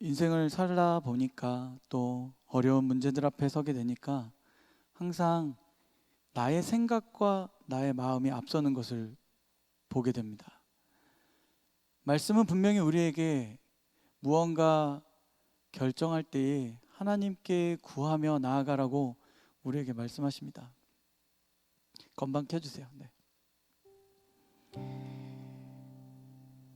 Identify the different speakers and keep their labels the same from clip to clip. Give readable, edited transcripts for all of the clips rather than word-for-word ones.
Speaker 1: 인생을 살다 보니까 또 어려운 문제들 앞에 서게 되니까 항상 나의 생각과 나의 마음이 앞서는 것을 보게 됩니다. 말씀은 분명히 우리에게 무언가 결정할 때에 하나님께 구하며 나아가라고 우리에게 말씀하십니다. 건방 켜주세요. 네.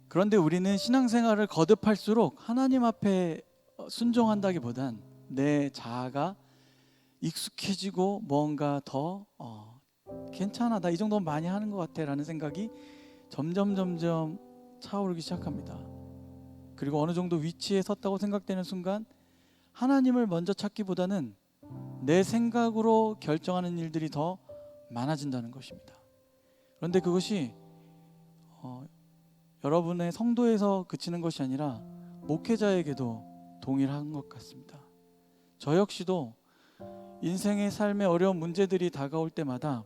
Speaker 1: 그런데 우리는 신앙생활을 거듭할수록 하나님 앞에 순종한다기보단 내 자아가 익숙해지고 뭔가 더 괜찮아, 나 이 정도면 많이 하는 것 같아 라는 생각이 점점 차오르기 시작합니다. 그리고 어느 정도 위치에 섰다고 생각되는 순간 하나님을 먼저 찾기보다는 내 생각으로 결정하는 일들이 더 많아진다는 것입니다. 그런데 그것이 여러분의 성도에서 그치는 것이 아니라 목회자에게도 동일한 것 같습니다. 저 역시도 인생의 삶의 어려운 문제들이 다가올 때마다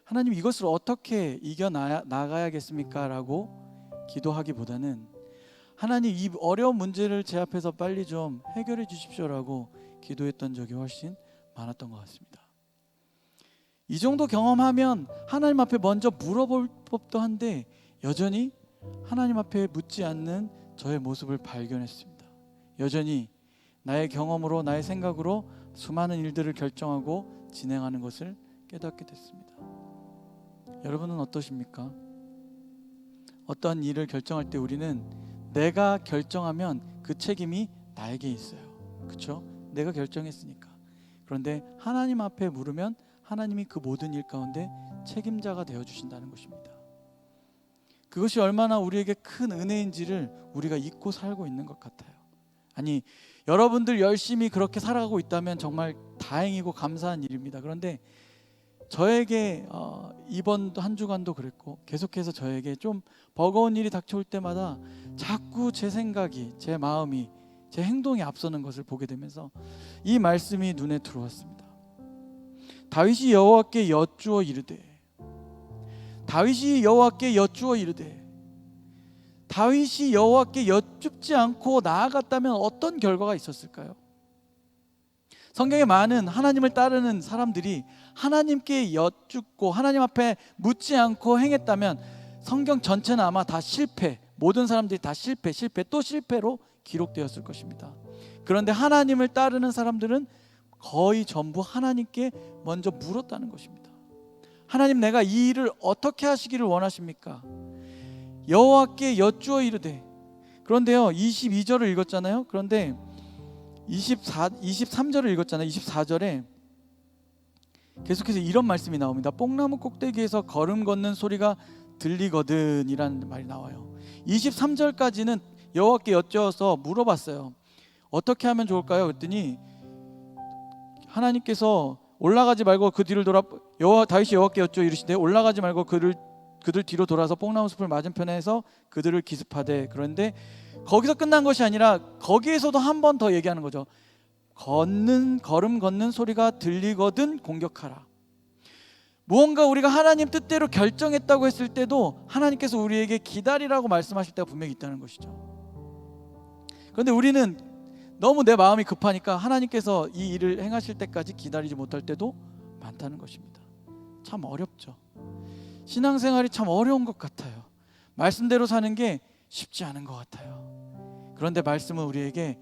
Speaker 1: 하나님, 이것을 어떻게 이겨나가야겠습니까? 라고 기도하기보다는 하나님, 이 어려운 문제를 제 앞에서 빨리 좀 해결해 주십시오라고 기도했던 적이 훨씬 많았던 것 같습니다. 이 정도 경험하면 하나님 앞에 먼저 물어볼 법도 한데 여전히 하나님 앞에 묻지 않는 저의 모습을 발견했습니다. 여전히 나의 경험으로, 나의 생각으로 수많은 일들을 결정하고 진행하는 것을 깨닫게 됐습니다. 여러분은 어떠십니까? 어떤 일을 결정할 때 우리는 내가 결정하면 그 책임이 나에게 있어요. 그렇죠? 내가 결정했으니까. 그런데 하나님 앞에 물으면 하나님이 그 모든 일 가운데 책임자가 되어주신다는 것입니다. 그것이 얼마나 우리에게 큰 은혜인지를 우리가 잊고 살고 있는 것 같아요. 아니, 여러분들 열심히 그렇게 살아가고 있다면 정말 다행이고 감사한 일입니다. 그런데 저에게 이번 한 주간도 그랬고 계속해서 저에게 좀 버거운 일이 닥쳐올 때마다 자꾸 제 생각이, 제 마음이, 제 행동이 앞서는 것을 보게 되면서 이 말씀이 눈에 들어왔습니다. 다윗이 여호와께 여쭈어 이르되, 다윗이 여호와께 여쭙지 않고 나아갔다면 어떤 결과가 있었을까요? 성경에 많은 하나님을 따르는 사람들이 하나님께 여쭙고 하나님 앞에 묻지 않고 행했다면 성경 전체는 아마 다 실패, 모든 사람들이 다 실패 또 실패로 기록되었을 것입니다. 그런데 하나님을 따르는 사람들은 거의 전부 하나님께 먼저 물었다는 것입니다. 하나님, 내가 이 일을 어떻게 하시기를 원하십니까? 여호와께 여쭈어 이르되. 그런데요, 22절을 읽었잖아요. 그런데 23절을 읽었잖아요. 24절에 계속해서 이런 말씀이 나옵니다. 뽕나무 꼭대기에서 걸음 걷는 소리가 들리거든 이라는 말이 나와요. 23절까지는 여호와께 여쭈어서 물어봤어요. 어떻게 하면 좋을까요? 그랬더니 하나님께서 올라가지 말고 그 뒤를 돌아, 다윗이 여호와께 여쭈어 이르시되 올라가지 말고 그들 뒤로 돌아서 뽕나무 숲을 맞은편에서 그들을 기습하되. 그런데 거기서 끝난 것이 아니라 거기에서도 한 번 더 얘기하는 거죠. 걸음 걷는 소리가 들리거든 공격하라. 무언가 우리가 하나님 뜻대로 결정했다고 했을 때도 하나님께서 우리에게 기다리라고 말씀하실 때가 분명히 있다는 것이죠. 그런데 우리는 너무 내 마음이 급하니까 하나님께서 이 일을 행하실 때까지 기다리지 못할 때도 많다는 것입니다. 참 어렵죠. 신앙생활이 참 어려운 것 같아요. 말씀대로 사는 게 쉽지 않은 것 같아요. 그런데 말씀은 우리에게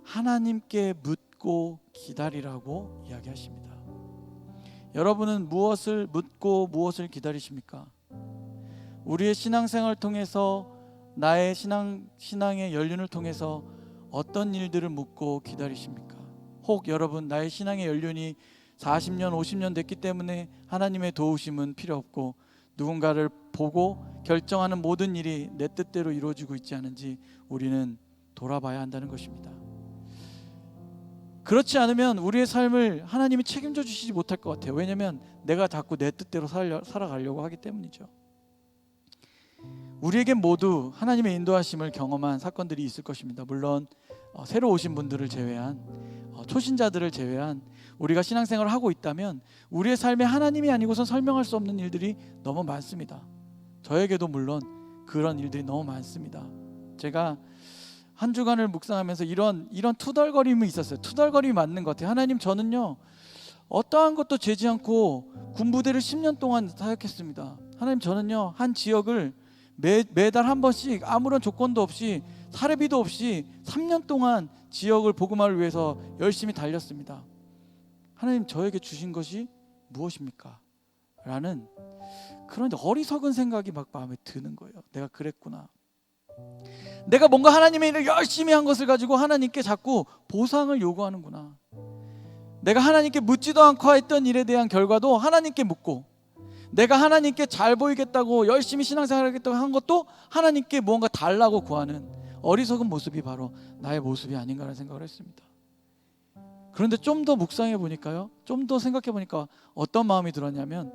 Speaker 1: 하나님께 묻고 기다리라고 이야기하십니다. 여러분은 무엇을 묻고 무엇을 기다리십니까? 우리의 신앙생활을 통해서, 나의 신앙의 연륜을 통해서 어떤 일들을 묻고 기다리십니까? 혹 여러분, 나의 신앙의 연륜이 40년 50년 됐기 때문에 하나님의 도우심은 필요 없고 누군가를 보고 결정하는 모든 일이 내 뜻대로 이루어지고 있지 않은지 우리는 돌아봐야 한다는 것입니다. 그렇지 않으면 우리의 삶을 하나님이 책임져 주시지 못할 것 같아요. 왜냐하면 내가 자꾸 내 뜻대로 살아가려고 하기 때문이죠. 우리에겐 모두 하나님의 인도하심을 경험한 사건들이 있을 것입니다. 물론 새로 오신 분들을 제외한, 초신자들을 제외한 우리가 신앙생활을 하고 있다면 우리의 삶에 하나님이 아니고선 설명할 수 없는 일들이 너무 많습니다. 저에게도 물론 그런 일들이 너무 많습니다. 제가 한 주간을 묵상하면서 이런 투덜거림이 있었어요. 투덜거림이 맞는 것 같아요. 하나님, 저는요 어떠한 것도 재지 않고 군부대를 10년 동안 사역했습니다. 하나님, 저는요 한 지역을 매달 한 번씩 아무런 조건도 없이 사례비도 없이 3년 동안 지역을 복음화를 위해서 열심히 달렸습니다. 하나님, 저에게 주신 것이 무엇입니까? 라는 그런 어리석은 생각이 막 마음에 드는 거예요. 내가 그랬구나. 내가 뭔가 하나님의 일을 열심히 한 것을 가지고 하나님께 자꾸 보상을 요구하는구나. 내가 하나님께 묻지도 않고 했던 일에 대한 결과도 하나님께 묻고, 내가 하나님께 잘 보이겠다고 열심히 신앙생활을 하겠다고 한 것도 하나님께 무언가 달라고 구하는 어리석은 모습이 바로 나의 모습이 아닌가라는 생각을 했습니다. 그런데 좀 더 묵상해 보니까요, 좀 더 생각해 보니까 어떤 마음이 들었냐면,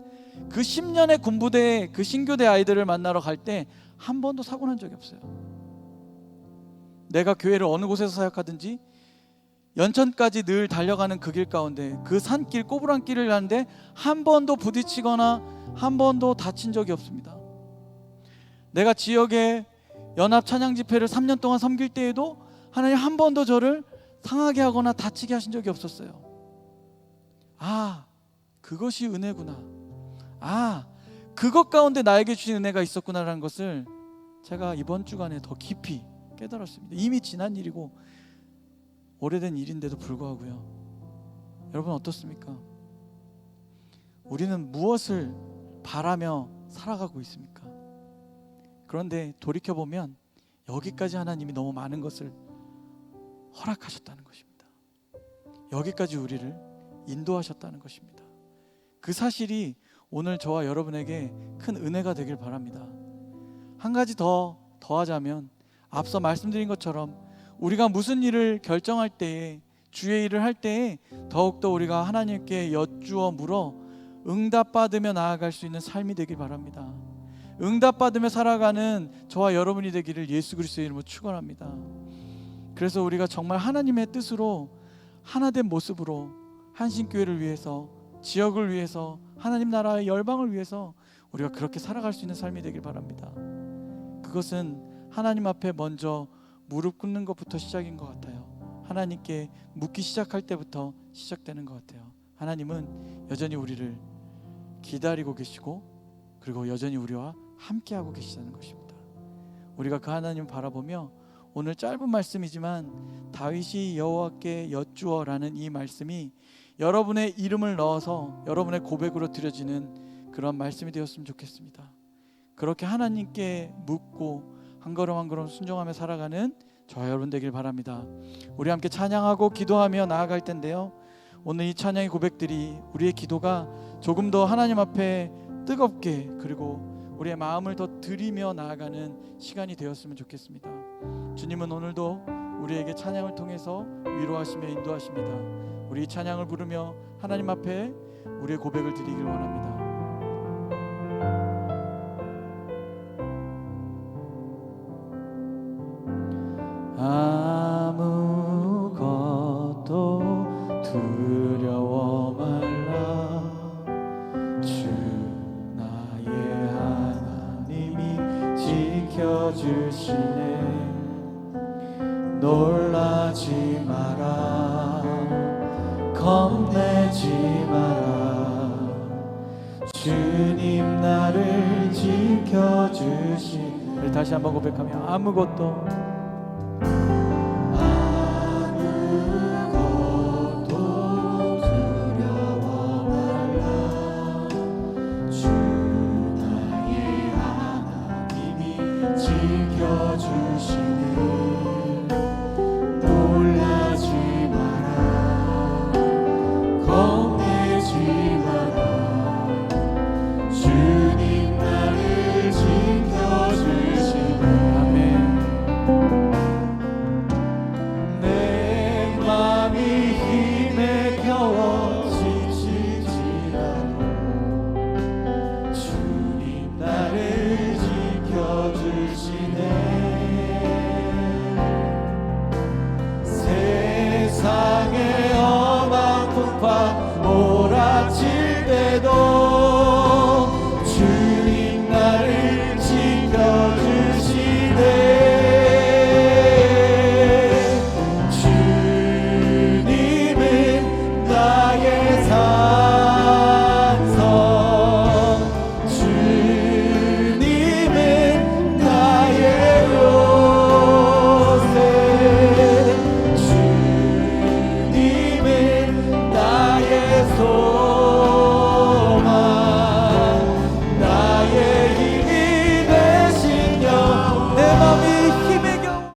Speaker 1: 그 10년의 군부대, 그 신교대 아이들을 만나러 갈 때 한 번도 사고 난 적이 없어요. 내가 교회를 어느 곳에서 사역하든지 연천까지 늘 달려가는 그 길 가운데, 그 산길, 꼬부랑길을 가는데 한 번도 부딪히거나 한 번도 다친 적이 없습니다. 내가 지역의 연합 찬양 집회를 3년 동안 섬길 때에도 하나님 한 번도 저를 상하게 하거나 다치게 하신 적이 없었어요. 아, 그것이 은혜구나. 아, 그것 가운데 나에게 주신 은혜가 있었구나라는 것을 제가 이번 주간에 더 깊이 깨달았습니다. 이미 지난 일이고 오래된 일인데도 불구하고요. 여러분 어떻습니까? 우리는 무엇을 바라며 살아가고 있습니까? 그런데 돌이켜보면 여기까지 하나님이 너무 많은 것을 허락하셨다는 것입니다. 여기까지 우리를 인도하셨다는 것입니다. 그 사실이 오늘 저와 여러분에게 큰 은혜가 되길 바랍니다. 한 가지 더하자면, 앞서 말씀드린 것처럼 우리가 무슨 일을 결정할 때에, 주의 일을 할 때에 더욱더 우리가 하나님께 여쭈어 물어 응답받으며 나아갈 수 있는 삶이 되길 바랍니다. 응답받으며 살아가는 저와 여러분이 되기를 예수 그리스도의 이름으로 축원합니다. 그래서 우리가 정말 하나님의 뜻으로 하나된 모습으로 한신교회를 위해서, 지역을 위해서, 하나님 나라의 열방을 위해서 우리가 그렇게 살아갈 수 있는 삶이 되길 바랍니다. 그것은 하나님 앞에 먼저 무릎 꿇는 것부터 시작인 것 같아요. 하나님께 묻기 시작할 때부터 시작되는 것 같아요. 하나님은 여전히 우리를 기다리고 계시고, 그리고 여전히 우리와 함께하고 계시다는 것입니다. 우리가 그 하나님을 바라보며 오늘 짧은 말씀이지만 다윗이 여호와께 여쭈어라는 이 말씀이 여러분의 이름을 넣어서 여러분의 고백으로 드려지는 그런 말씀이 되었으면 좋겠습니다. 그렇게 하나님께 묻고 한 걸음 한 걸음 순종하며 살아가는 저와 여러분 되길 바랍니다. 우리 함께 찬양하고 기도하며 나아갈 텐데요, 오늘 이 찬양의 고백들이 우리의 기도가 조금 더 하나님 앞에 뜨겁게, 그리고 우리의 마음을 더 드리며 나아가는 시간이 되었으면 좋겠습니다. 주님은 오늘도 우리에게 찬양을 통해서 위로하시며 인도하십니다. 우리 찬양을 부르며 하나님 앞에 우리의 고백을 드리길 원합니다. 아무것도 두려워 말라. 주 나의 하나님이 지켜주시네. 놀라지 마라, 겁내지 마라. 주님 나를 지켜주시. 우리 다시 한번 고백하며 아무것도 두려워 말라. 주 나의 하나님이 지켜주시네.